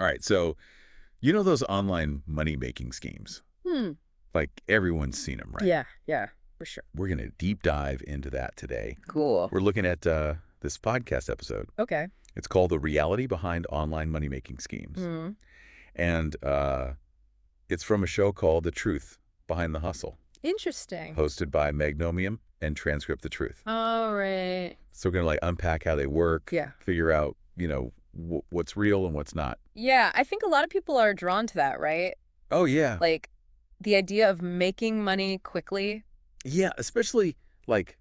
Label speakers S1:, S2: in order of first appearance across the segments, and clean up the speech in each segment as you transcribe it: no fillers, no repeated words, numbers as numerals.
S1: All right, so you know those online money-making schemes?
S2: Hmm.
S1: Like, everyone's seen them, right?
S2: Yeah, yeah, for sure.
S1: We're going to deep dive into that today.
S2: Cool.
S1: We're looking at this podcast episode.
S2: Okay.
S1: It's called The Reality Behind Online Money-Making Schemes.
S2: Hmm.
S1: And it's from a show called The Truth Behind the Hustle,
S2: Interesting.
S1: hosted by Magnomium and Transcript the Truth.
S2: All right.
S1: So we're going to like unpack how they work,
S2: Yeah.
S1: figure out, what's real and what's not.
S2: Yeah, I think a lot of people are drawn to that, right?
S1: Oh, yeah.
S2: Like the idea of making money quickly,
S1: Yeah, especially like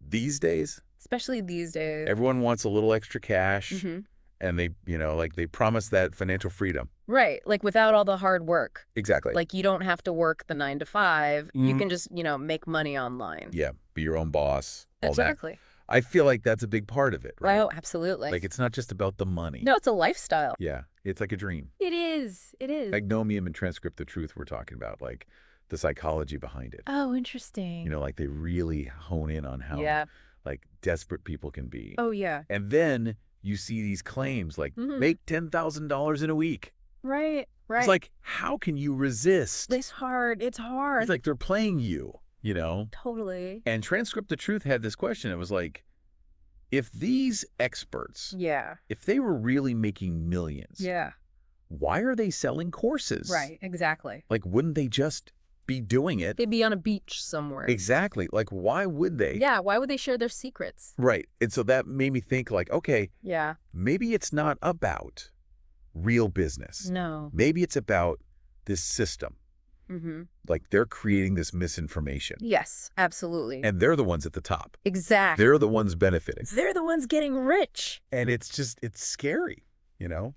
S1: these days.
S2: especially these days.
S1: Everyone wants a little extra cash
S2: Hmm.
S1: and they, they promise that financial freedom.
S2: Right. Like without all the hard work.
S1: Exactly.
S2: Like you don't have to work the 9 to 5. You
S1: Mhm.
S2: can just, make money online.
S1: Yeah, be your own boss, all that.
S2: Exactly.
S1: I feel like that's a big part of it, right?
S2: Wow, absolutely.
S1: Like it's not just about the money.
S2: No, it's a lifestyle.
S1: Yeah, it's like a dream.
S2: It is. It is.
S1: Magnomium and Transcript the Truth we're talking about, like the psychology behind it.
S2: Oh, interesting.
S1: Like they really hone in on how
S2: Yeah.
S1: like desperate people can be.
S2: Oh, yeah.
S1: And then you see these claims like
S2: Mhm.
S1: make $10,000 in a week.
S2: Right. Right.
S1: It's like, how can you resist?
S2: It's hard. It's hard.
S1: It's like they're playing you,
S2: Totally.
S1: And Transcript the Truth had this question. It was like, if these experts,
S2: Yeah.
S1: if they were really making millions,
S2: Yeah.
S1: why are they selling courses?
S2: Right. Exactly.
S1: Like, wouldn't they just be doing it?
S2: They'd be on a beach somewhere.
S1: Exactly. Like, why would they?
S2: Yeah. Why would they share their secrets?
S1: Right. And so that made me think like, okay,
S2: Yeah.
S1: maybe it's not about real business.
S2: No.
S1: Maybe it's about this system.
S2: Mm-hmm.
S1: Like they're creating this misinformation.
S2: Yes. Absolutely.
S1: And they're the ones at the top.
S2: Exactly.
S1: They're the ones benefiting.
S2: They're the ones getting rich.
S1: And it's scary,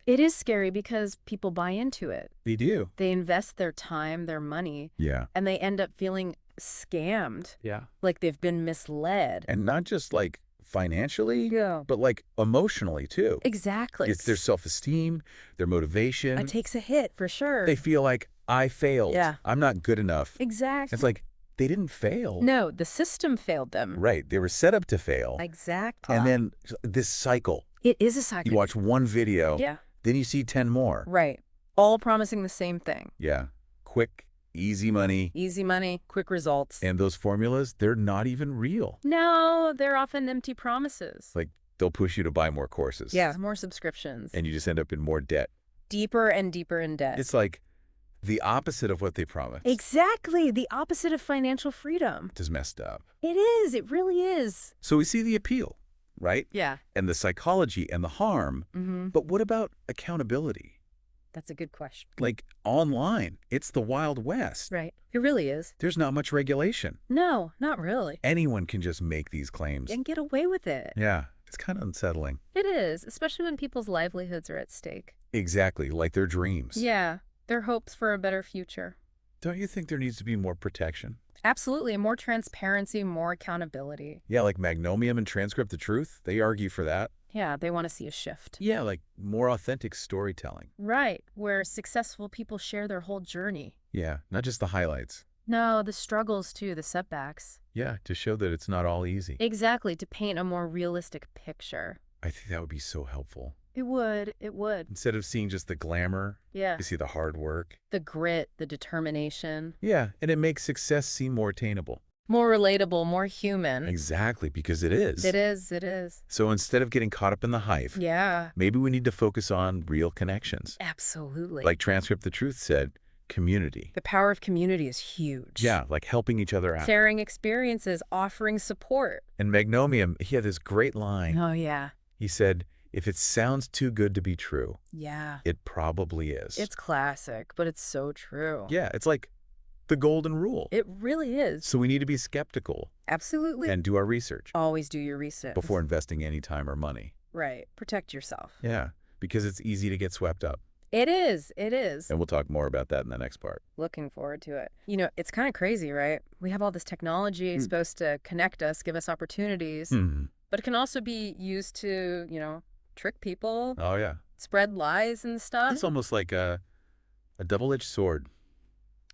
S2: It is scary because people buy into it.
S1: They do.
S2: They invest their time, their money,
S1: Yeah.
S2: and they end up feeling scammed,
S1: Yeah.
S2: like they've been misled.
S1: And not just like financially,
S2: Yeah.
S1: but like emotionally too.
S2: Exactly.
S1: It's their self-esteem, their motivation.
S2: It takes a hit for sure.
S1: They feel like I failed.
S2: Yeah.
S1: I'm not good enough.
S2: Exactly.
S1: It's like they didn't fail.
S2: No, the system failed them.
S1: Right. They were set up to fail.
S2: Exactly.
S1: And then this cycle.
S2: It is a cycle.
S1: You watch one video,
S2: Yeah.
S1: then you see 10 more.
S2: Right. All promising the same thing.
S1: Yeah. Quick, easy money.
S2: Easy money, quick results.
S1: And those formulas, they're not even real.
S2: No, they're often empty promises.
S1: Like they'll push you to buy more courses.
S2: Yeah, more subscriptions.
S1: And you just end up in more debt.
S2: Deeper and deeper in debt.
S1: It's like the opposite of what they promised.
S2: Exactly. The opposite of financial freedom.
S1: Just messed up.
S2: It is. It really is.
S1: So we see the appeal, right?
S2: Yeah.
S1: And the psychology and the harm.
S2: Mm-hmm.
S1: But what about accountability?
S2: That's a good question.
S1: Like online, it's the Wild West.
S2: Right. It really is.
S1: There's not much regulation.
S2: No, not really.
S1: Anyone can just make these claims.
S2: And get away with it.
S1: Yeah, it's kind of unsettling.
S2: It is, especially when people's livelihoods are at stake.
S1: Exactly, like their dreams.
S2: Yeah. Their hopes for a better future.
S1: Don't you think there needs to be more protection?
S2: Absolutely. More transparency, more accountability.
S1: Yeah, like Magnomium and Transcript the Truth, they argue for that.
S2: Yeah, they want to see a shift.
S1: Yeah, like more authentic storytelling.
S2: Right, where successful people share their whole journey.
S1: Yeah, not just the highlights.
S2: No, the struggles too, the setbacks.
S1: Yeah, to show that it's not all easy.
S2: Exactly, to paint a more realistic picture.
S1: I think that would be so helpful.
S2: It would. It would.
S1: Instead of seeing just the glamour,
S2: Yeah.
S1: you see the hard work.
S2: The grit, the determination.
S1: Yeah, and it makes success seem more attainable.
S2: More relatable, more human.
S1: Exactly, because it is.
S2: It is. It is.
S1: So instead of getting caught up in the hype,
S2: Yeah.
S1: maybe we need to focus on real connections.
S2: Absolutely.
S1: Like Transcript the Truth said, community.
S2: The power of community is huge.
S1: Yeah, like helping each other out.
S2: Sharing experiences, offering support.
S1: And Magnomium, he had this great line.
S2: Oh, yeah.
S1: He said, if it sounds too good to be true,
S2: Yeah.
S1: it probably is.
S2: It's classic, but it's so true.
S1: Yeah, it's like the golden rule.
S2: It really is.
S1: So we need to be skeptical
S2: Absolutely.
S1: and do our research
S2: Always do your research.
S1: before investing any time or money.
S2: Right. Protect yourself.
S1: Yeah, because it's easy to get swept up.
S2: It is. It is.
S1: And we'll talk more about that in the next part.
S2: Looking forward to it. It's kind of crazy, right? We have all this technology supposed to connect us, give us opportunities, but it can also be used to, trick people,
S1: Oh, yeah.
S2: spread lies and stuff.
S1: It's almost like a double-edged sword.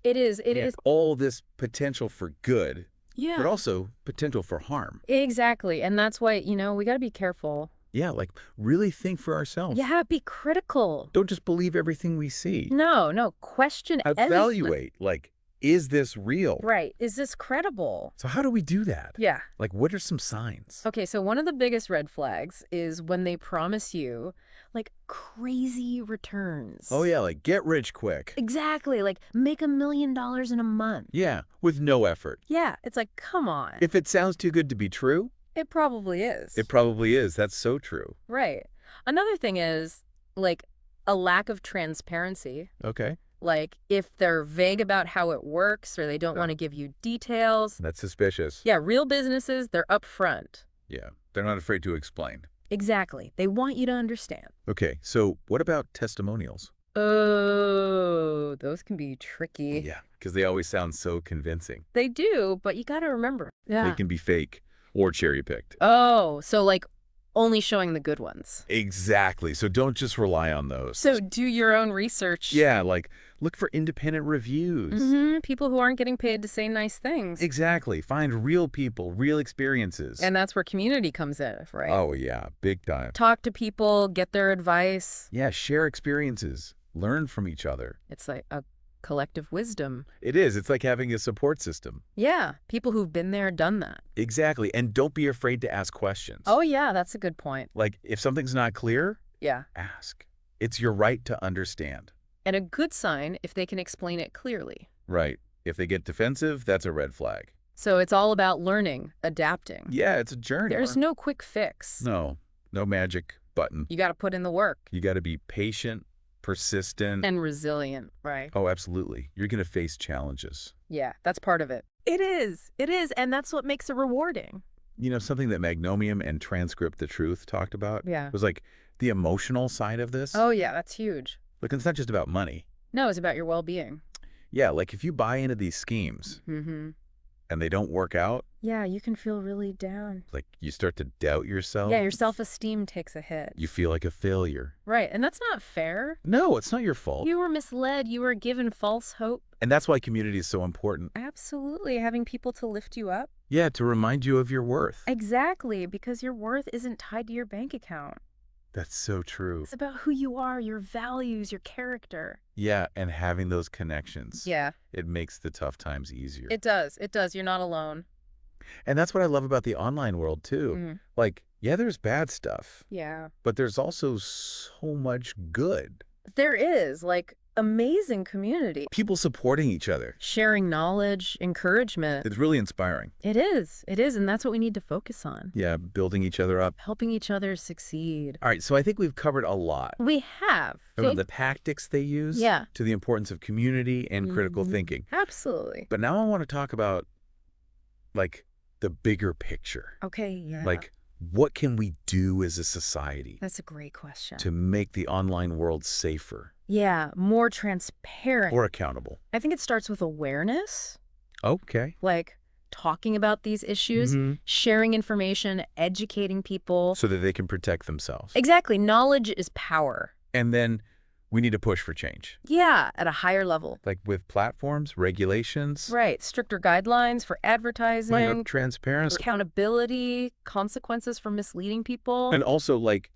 S2: It is. It
S1: Yeah,
S2: is.
S1: all this potential for good,
S2: Yeah.
S1: but also potential for harm.
S2: Exactly. And that's why, we got to be careful.
S1: Yeah, like really think for ourselves.
S2: Yeah, be critical.
S1: Don't just believe everything we see.
S2: No, question everything.
S1: Evaluate, like, is this real?
S2: Right. Is this credible?
S1: So how do we do that?
S2: Yeah.
S1: Like, what are some signs?
S2: Okay, so one of the biggest red flags is when they promise you, like, crazy returns.
S1: Oh, yeah, like get rich quick.
S2: Exactly. Like, make $1 million in a month.
S1: Yeah, with no effort.
S2: Yeah, it's like, come on.
S1: If it sounds too good to be true,
S2: It probably is.
S1: it probably is. That's so true.
S2: Right. Another thing is, like, a lack of transparency.
S1: Okay.
S2: Like, if they're vague about how it works or they don't want to give you details.
S1: That's suspicious.
S2: Yeah, real businesses, they're upfront.
S1: Yeah, they're not afraid to explain.
S2: Exactly. They want you to understand.
S1: Okay, so what about testimonials?
S2: Oh, those can be tricky.
S1: Yeah, because they always sound so convincing.
S2: They do, but you got to remember.
S1: They can be fake or cherry-picked.
S2: Oh, so like only showing the good ones.
S1: Exactly, so don't just rely on those.
S2: So do your own research.
S1: Yeah, like look for independent reviews.
S2: People who aren't getting paid to say nice things.
S1: Exactly, find real people, real experiences.
S2: And that's where community comes in, right?
S1: Oh, yeah, big time.
S2: Talk to people, get their advice.
S1: Yeah, share experiences, learn from each other.
S2: It's like a collective wisdom.
S1: It is. It's like having a support system.
S2: Yeah, people who've been there, done that.
S1: Exactly. And don't be afraid to ask questions.
S2: Oh, yeah, that's a good point.
S1: Like, if something's not clear,
S2: Yeah.
S1: ask. It's your right to understand.
S2: And a good sign if they can explain it clearly.
S1: Right. If they get defensive, that's a red flag.
S2: So it's all about learning, adapting.
S1: Yeah, it's a journey.
S2: There's no quick fix.
S1: No magic button.
S2: You got to put in the work.
S1: You got to be patient, persistent.
S2: And resilient, right?
S1: Oh, absolutely. You're going to face challenges.
S2: Yeah, that's part of it. It is. It is. And that's what makes it rewarding.
S1: You know, something that Magnomium and Transcript the Truth talked about
S2: Yeah.
S1: was like the emotional side of this.
S2: Oh, yeah, that's huge.
S1: Like, it's not just about money.
S2: No, it's about your well-being.
S1: Yeah, like if you buy into these schemes and they don't work out,
S2: Yeah, you can feel really down.
S1: like you start to doubt yourself.
S2: Yeah, your self-esteem takes a hit.
S1: You feel like a failure.
S2: Right, and that's not fair.
S1: No, it's not your fault.
S2: You were misled. You were given false hope.
S1: And that's why community is so important.
S2: Absolutely, having people to lift you up.
S1: Yeah, to remind you of your worth.
S2: Exactly, because your worth isn't tied to your bank account.
S1: That's so true.
S2: It's about who you are, your values, your character.
S1: Yeah, and having those connections.
S2: Yeah.
S1: It makes the tough times easier.
S2: It does. It does. You're not alone.
S1: And that's what I love about the online world, too. Like, yeah, there's bad stuff,
S2: Yeah.
S1: but there's also so much good.
S2: There is, like, amazing community.
S1: People supporting each other.
S2: Sharing knowledge, encouragement.
S1: It's really inspiring.
S2: It is. It is, and that's what we need to focus on.
S1: Yeah, building each other up.
S2: Helping each other succeed.
S1: All right, so I think we've covered a lot.
S2: We have.
S1: From the tactics they use
S2: Yeah.
S1: to the importance of community and critical thinking.
S2: Absolutely.
S1: But now I want to talk about, like, the bigger picture.
S2: Okay, yeah.
S1: Like, what can we do as a society
S2: That's a great question.
S1: to make the online world safer
S2: Yeah, more transparent.
S1: or accountable?
S2: I think it starts with awareness,
S1: Okay.
S2: like talking about these issues, sharing information, educating people.
S1: So that they can protect themselves.
S2: Exactly. Knowledge is power.
S1: And then we need to push for change.
S2: Yeah, at a higher level.
S1: Like with platforms, regulations,
S2: Right. Stricter guidelines for advertising,
S1: transparency,
S2: accountability, consequences for misleading people.
S1: and also like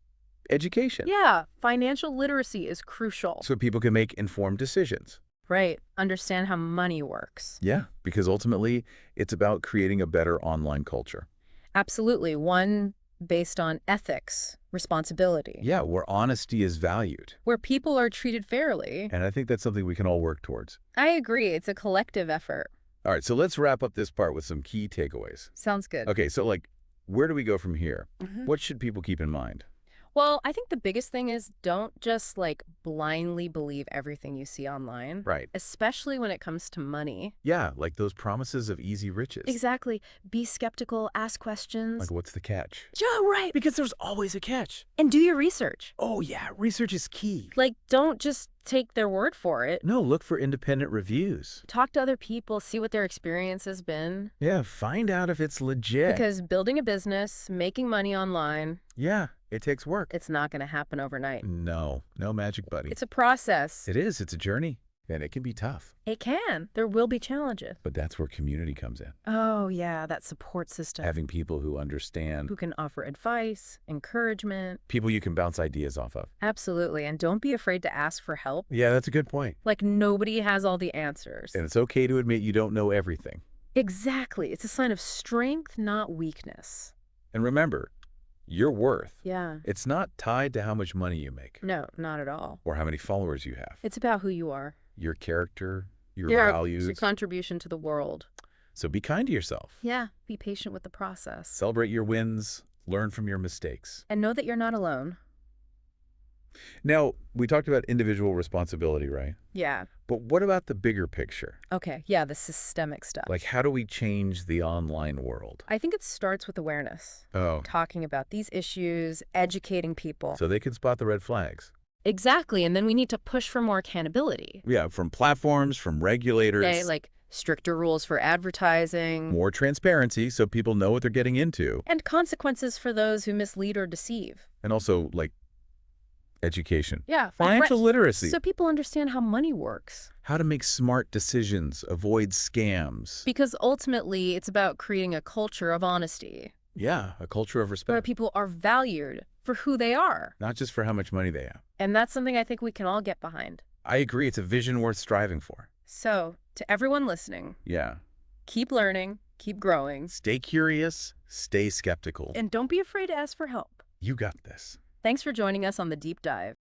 S1: education.
S2: Yeah, financial literacy is crucial.
S1: So people can make informed decisions.
S2: Right. Understand how money works.
S1: Yeah, because ultimately it's about creating a better online culture.
S2: Absolutely. One based on ethics, responsibility,
S1: Yeah, where honesty is valued.
S2: where people are treated fairly.
S1: And I think that's something we can all work towards.
S2: I agree. It's a collective effort.
S1: All right, so let's wrap up this part with some key takeaways.
S2: Sounds good.
S1: Okay, so like, where do we go from here?
S2: Mhm.
S1: What should people keep in mind?
S2: Well, I think the biggest thing is don't just like blindly believe everything you see online,
S1: Right.
S2: especially when it comes to money.
S1: Yeah, like those promises of easy riches.
S2: Exactly. Be skeptical, ask questions.
S1: Like, what's the catch?
S2: Yeah, right.
S1: Because there's always a catch.
S2: And do your research.
S1: Oh, yeah, research is key.
S2: Like, don't just take their word for it.
S1: No, look for independent reviews.
S2: Talk to other people, see what their experience has been.
S1: Yeah, find out if it's legit.
S2: Because building a business, making money online,
S1: yeah, it takes work.
S2: it's not going to happen overnight.
S1: No magic, buddy.
S2: It's a process.
S1: It is. It's a journey. And it can be tough,
S2: It can. There will be challenges.
S1: but that's where community comes in.
S2: Oh, yeah, that support system.
S1: Having people who understand,
S2: Who can offer advice, encouragement.
S1: people you can bounce ideas off of.
S2: Absolutely. And don't be afraid to ask for help.
S1: Yeah, that's a good point.
S2: Like, nobody has all the answers.
S1: And it's okay to admit you don't know everything.
S2: Exactly. It's a sign of strength, not weakness.
S1: And remember, your worth,
S2: Yeah.
S1: it's not tied to how much money you make
S2: No, not at all.
S1: or how many followers you have.
S2: It's about who you are.
S1: Your character, your
S2: It's
S1: values.
S2: your contribution to the world.
S1: So be kind to yourself.
S2: Yeah. Be patient with the process.
S1: Celebrate your wins, learn from your mistakes.
S2: And know that you're not alone.
S1: Now, we talked about individual responsibility, right?
S2: Yeah.
S1: But what about the bigger picture?
S2: Okay. Yeah, the systemic stuff.
S1: Like, how do we change the online world?
S2: I think it starts with awareness.
S1: Oh,
S2: Talking about these issues, educating people.
S1: so they can spot the red flags.
S2: Exactly. And then we need to push for more accountability.
S1: Yeah, from platforms, from regulators.
S2: Okay, like stricter rules for advertising.
S1: More transparency so people know what they're getting into.
S2: And consequences for those who mislead or deceive.
S1: And also, like, education.
S2: Yeah.
S1: Financial literacy.
S2: So people understand how money works.
S1: How to make smart decisions, avoid scams.
S2: Because ultimately, it's about creating a culture of honesty
S1: Yeah, a culture of
S2: where
S1: respect.
S2: people are valued for who they are.
S1: Not just for how much money they have.
S2: And that's something I think we can all get behind.
S1: I agree. It's a vision worth striving for.
S2: So, to everyone listening,
S1: Yeah.
S2: keep learning, keep growing,
S1: Stay curious, stay skeptical.
S2: and don't be afraid to ask for help.
S1: You got this.
S2: Thanks for joining us on The Deep Dive.